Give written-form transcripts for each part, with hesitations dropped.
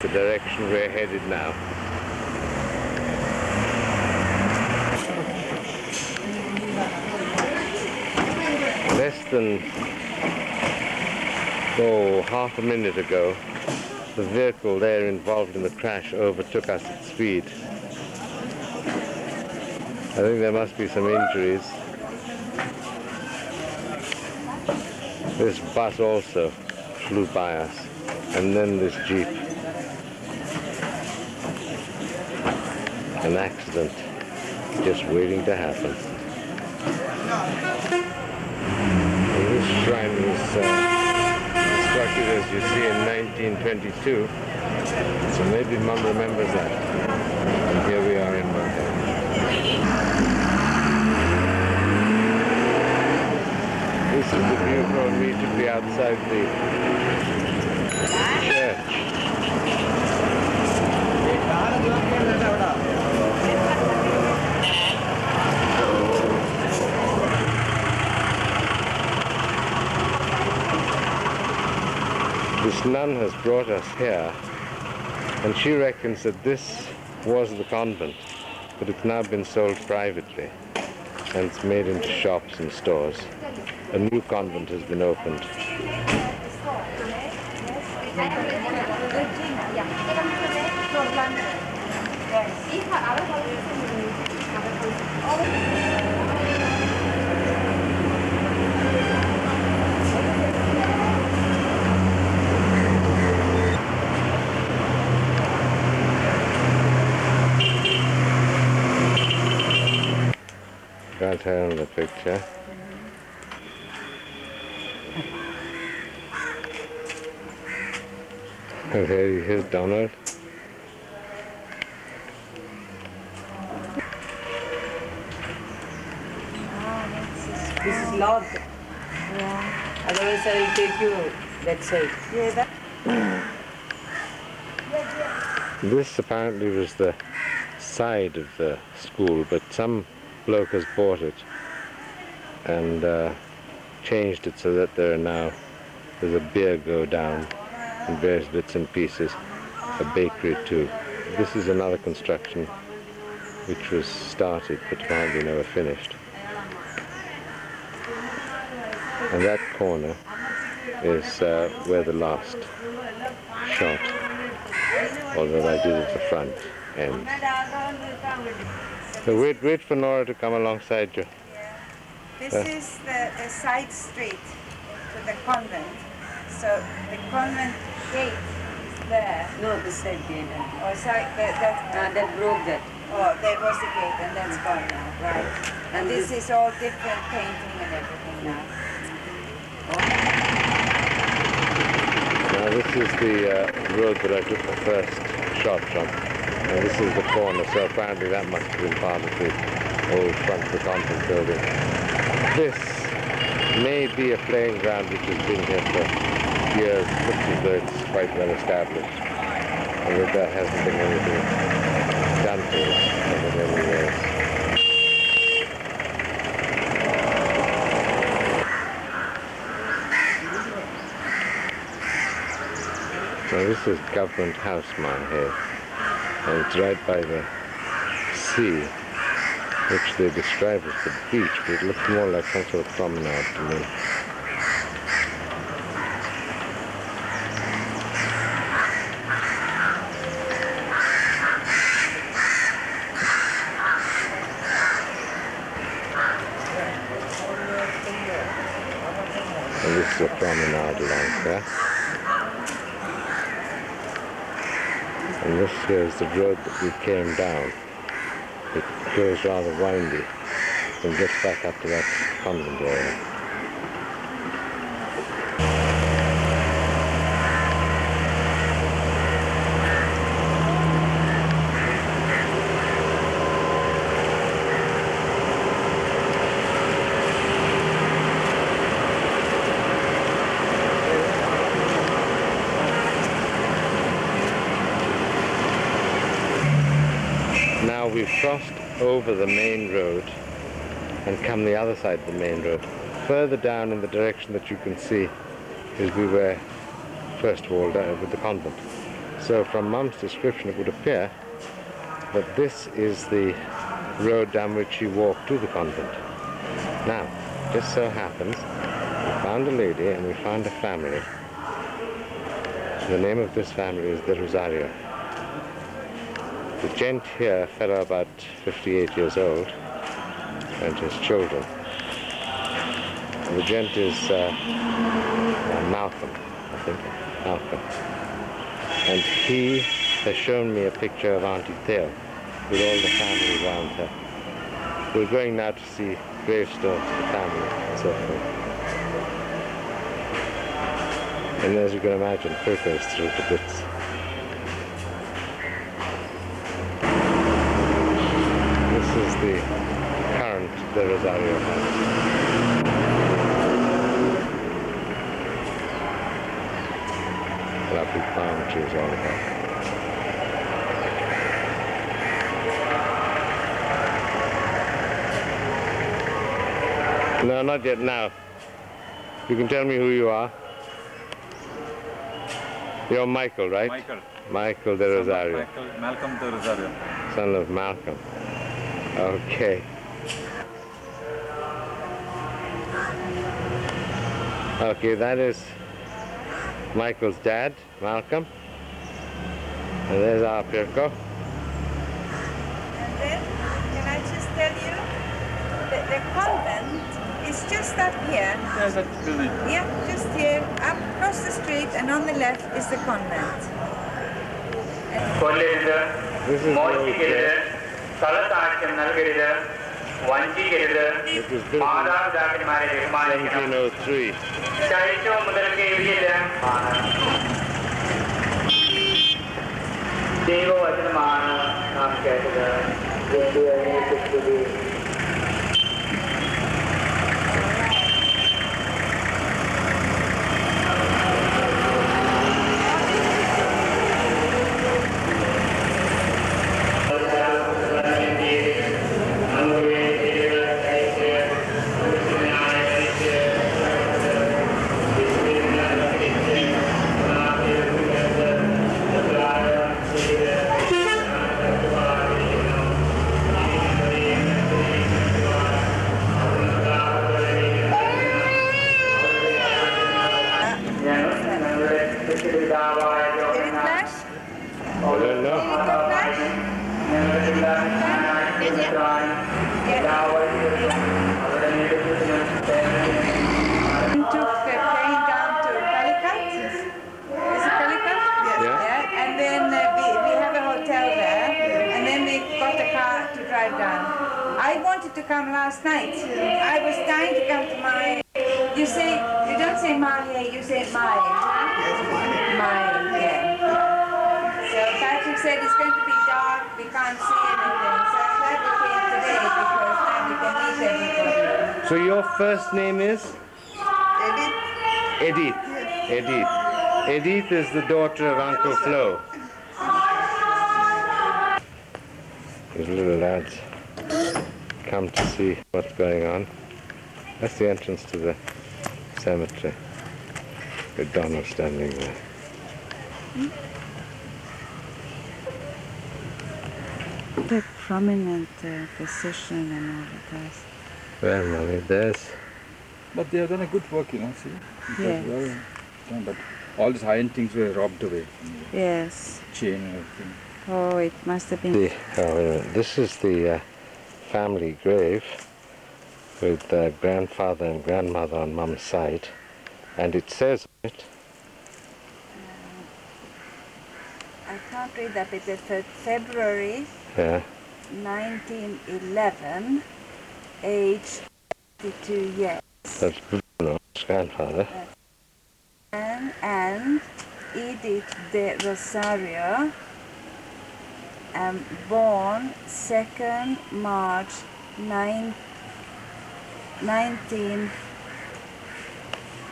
The direction we're headed now. Less than half a minute ago, the vehicle there involved in the crash overtook us at speed. I think there must be some injuries. This bus also flew by us, and then this Jeep. An accident just waiting to happen. This shrine was constructed, as you see, in 1922, so maybe Mum remembers that. And here we are in Mahé. This is the view from immediately outside the church. This nun has brought us here, and she reckons that this was the convent, but it's now been sold privately, and it's made into shops and stores. A new convent has been opened. Got her in the picture. And here's Donald. This is locked. Yeah. Otherwise I will take you that side. Yeah, that. This apparently was the side of the school, but some bloke has bought it and changed it so that there's a beer go down in various bits and pieces, a bakery too. This is another construction which was started but apparently never finished. And that corner is where the last shot, or that I did at the front, ends. So wait for Nora to come alongside you. This is the side street to the convent. So the convent gate is there. No, the side gate. Oh, sorry, that broke that. Oh, there was a gate and that's gone now, right. And this is all different painting and everything now. Now this is the road that I took the first shot from. And this is the corner, so apparently that must have been part of the old front of the convent building. This may be a playing ground which has been here for years. It looks as though it's quite well established, and that there hasn't been anything done to it over many years. Now this is Government House, Mahé, and it's right by the sea, which they describe as the beach, but it looks more like some sort of promenade to me. And this is a promenade along there. And this here is the road that we came down. It goes rather windy and gets back up to that convent area. Now we've crossed over the main road and come the other side of the main road. Further down in the direction that you can see is we were first of all down with the convent. So from Mum's description it would appear that this is the road down which she walked to the convent. Now, just so happens, we found a lady and we found a family. The name of this family is the Rosario. The gent here, a fellow about 58 years old, and his children. The gent is Malcolm, I think, Malcolm. And he has shown me a picture of Auntie Theo with all the family around her. We're going now to see gravestones of the family and so forth. And as you can imagine, Pirkko is thrilled to bits. This is the current De Rosario house. Lovely palm trees all about. No, not yet now. You can tell me who you are. You're Michael, right? Michael. Michael De Rosario. Malcolm De Rosario. Son of Malcolm. Okay. Okay, that is Michael's dad, Malcolm. And there's our Pirkko. And then, can I just tell you, the convent is just up here. Yes, that building. Yeah, just here, up across the street, and on the left is the convent. This is where we came. It was built in 1703. I wanted to come last night. I was dying to come to Mahé. You don't say Mahé, you say Mahé. Mahé, yeah. So Patrick said it's going to be dark, we can't see anything. So I'm glad we came today because now we can meet everybody. So your first name is? Edith. Edith. Edith. Edith is the daughter of Uncle Flo. These little lads come to see what's going on. That's the entrance to the cemetery. With Donald standing there. The prominent position and all of that. Well, Mommy, there's... But they have done a good work, you know, see? Yes. Well done, but all these high-end things were robbed away. Yes. Chain and everything. Oh, it must have been... wait a minute. This is the family grave with grandfather and grandmother on Mum's side. And it says on it... I can't read that, but it's February 1911, age 52 years. That's Bruno's grandfather. And Edith de Rosario, born 2nd March 19...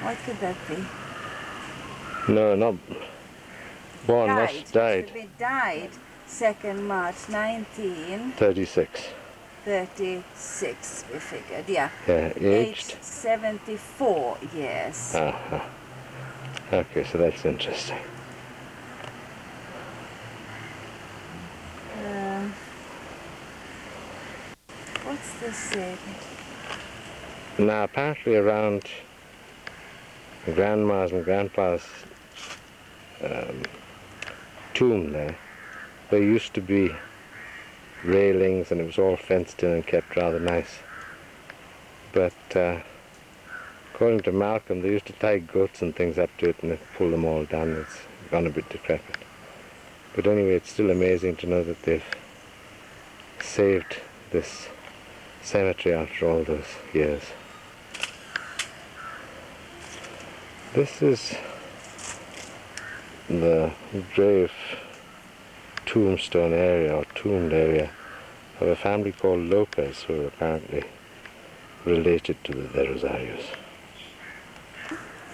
What could that be? No, not born, died. He died 2nd March 36. 36, we figured, yeah. Yeah, aged? 74 years. Uh-huh. Okay, so that's interesting. this said? Now, apparently around grandma's and grandpa's tomb there used to be railings, and it was all fenced in and kept rather nice. But according to Malcolm, they used to tie goats and things up to it and pull them all down. It's gone a bit decrepit. But anyway, it's still amazing to know that they've saved this cemetery after all those years. This is the grave tombstone area or tombed area of a family called Lopez, who are apparently related to the De Rosarios.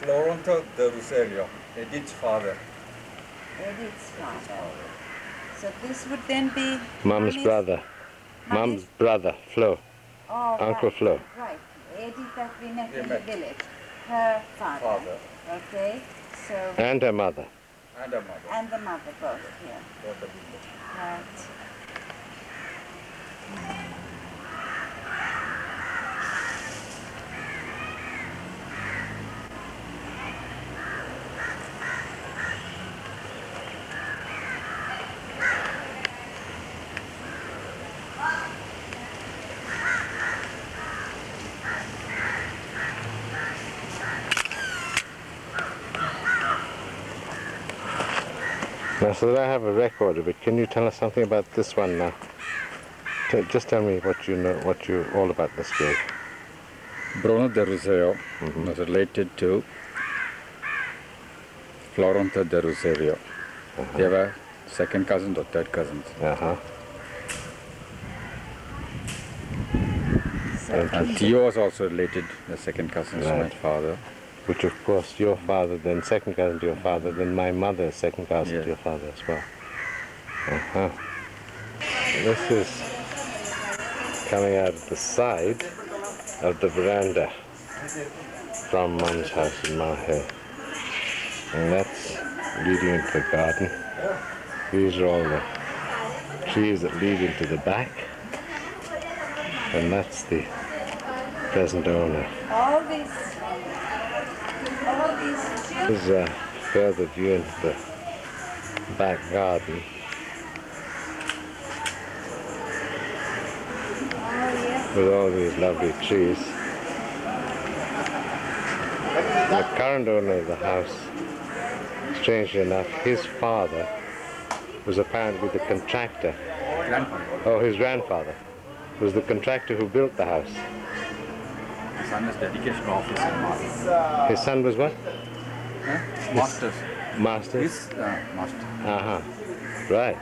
Florento de Rosario, Edith's father. Edith's father. So this would then be Mum's brother. Mum's brother, Flo. Oh, Uncle right, Flo. Right. Edith that we met They in the met. village. Her father. Father. Okay. So And her mother. And a mother. and the mother both here. Both of them. Right. Now, so that I have a record of it, can you tell us something about this one now? Just tell me what you know, all about this grave. Bruno de Rosario was related to Florento de Rosario. They were second cousins or third cousins. Uh-huh. And Theo was also related, the second cousin to my Right. father. Which, of course, your father, then second cousin to your father, then my mother, second cousin Yeah. to your father as well. Uh-huh. This is coming out of the side of the veranda from Mum's house in Mahé. And that's leading into the garden. These are all the trees that lead into the back. And that's the present owner. All these children. This is a further view into the back garden. With all these lovely trees. The current owner of the house, strangely enough, his father was apparently the contractor. Grandfather. Oh, his grandfather was the contractor who built the house. His son is dedication officer in Mahé. His son was what? Masters. Master? His master. Uh-huh. Right.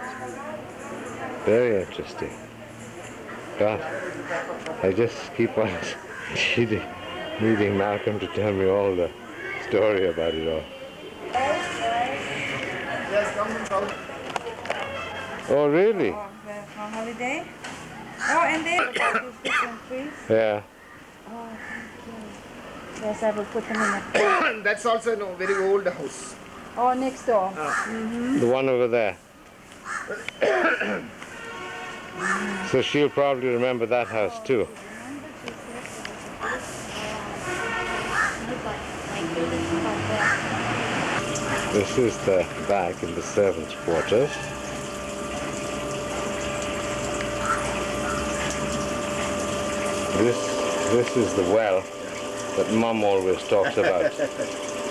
Very interesting. God, I just keep on needing Malcolm to tell me all the story about it all. Oh, really? Oh, they're on holiday. Oh, and they look at these different trees. Yeah. Oh, thank you. Yes, I will put them in a That's also a very old house. Oh, next door. The one over there. So she'll probably remember that house too. This is the back in the servants' quarters. This is the well that Mum always talks about.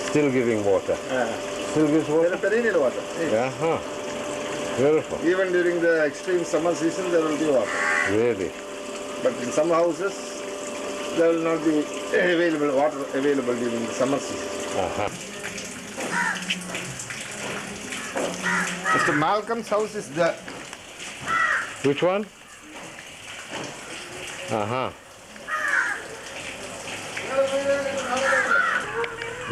Still giving water. Still gives There water? are perennial water. Yeah, huh. Beautiful. Even during the extreme summer season, there will be water. Really. But in some houses, there will not be water available during the summer season. Uh-huh. Mr. Malcolm's house is there. Which one? Uh-huh.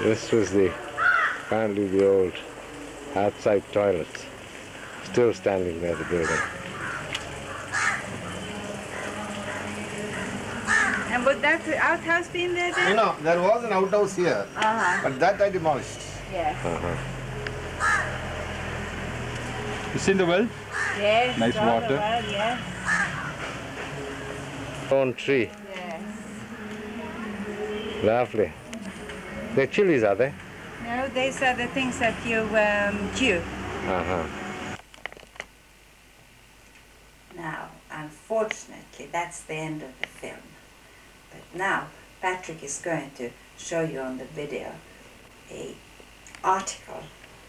This was apparently the old outside toilets. Still standing near the building. And would that outhouse be in there then? No, there was an outhouse here, Uh-huh. but that I demolished. Yes. Uh-huh. You seen the well? Yes. Nice all the water. while, yes. Thorn tree. Yes. Lovely. They're chilies, are they? No, these are the things that you chew. Uh-huh. Now, unfortunately, that's the end of the film. But now, Patrick is going to show you on the video a article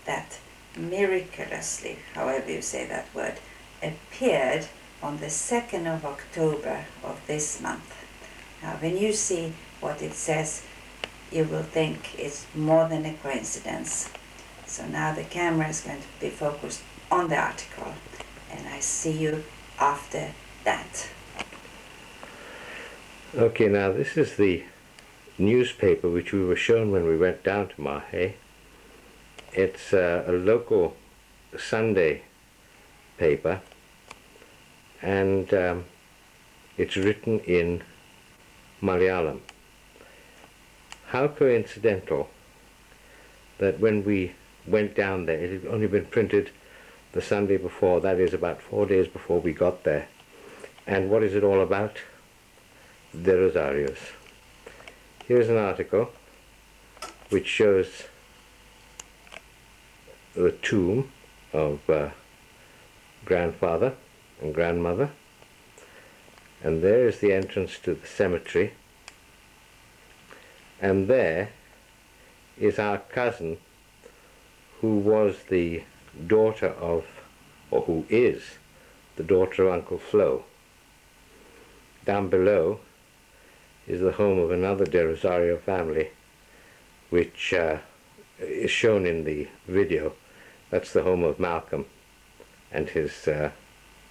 that miraculously, however you say that word, appeared on the 2nd of October of this month. Now, when you see what it says, you will think it's more than a coincidence. So now the camera is going to be focused on the article, and I see you after that. Okay, now this is the newspaper which we were shown when we went down to Mahé. It's a local Sunday paper, and it's written in Malayalam. How coincidental that when we went down there, it had only been printed the Sunday before, that is about 4 days before we got there. And what is it all about? The Rosarios. Here's an article which shows the tomb of grandfather and grandmother, and there is the entrance to the cemetery, and there is our cousin who was the daughter of, or who is the daughter of Uncle Flo. Down below is the home of another De Rosario family, which is shown in the video. That's the home of Malcolm and his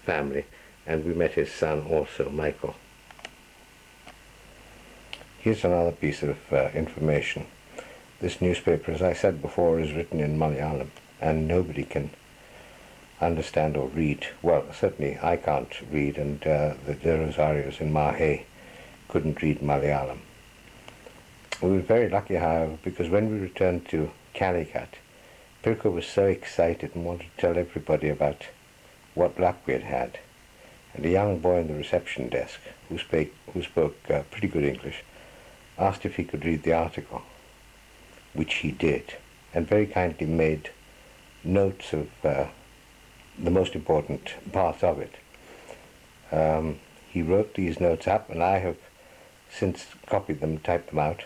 family, and we met his son also, Michael. Here's another piece of information. This newspaper, as I said before, is written in Malayalam, and nobody can understand or read. Well, certainly I can't read, and the De Rosarios in Mahé couldn't read Malayalam. We were very lucky, however, because when we returned to Calicut, Pirkko was so excited and wanted to tell everybody about what luck we had had. And a young boy in the reception desk, who spoke pretty good English, asked if he could read the article, which he did, and very kindly made notes of the most important parts of it. He wrote these notes up, and I have since copied them, typed them out,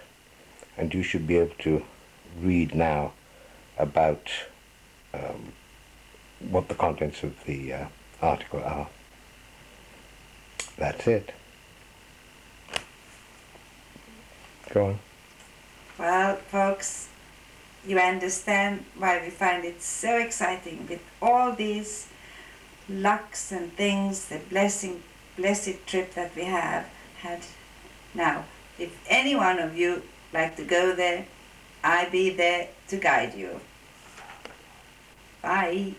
and you should be able to read now about what the contents of the article are. That's it. Go on. Well, folks, you understand why we find it so exciting with all these lucks and things, the blessed trip that we have had. Now, if any one of you like to go there, I'll be there to guide you. Bye.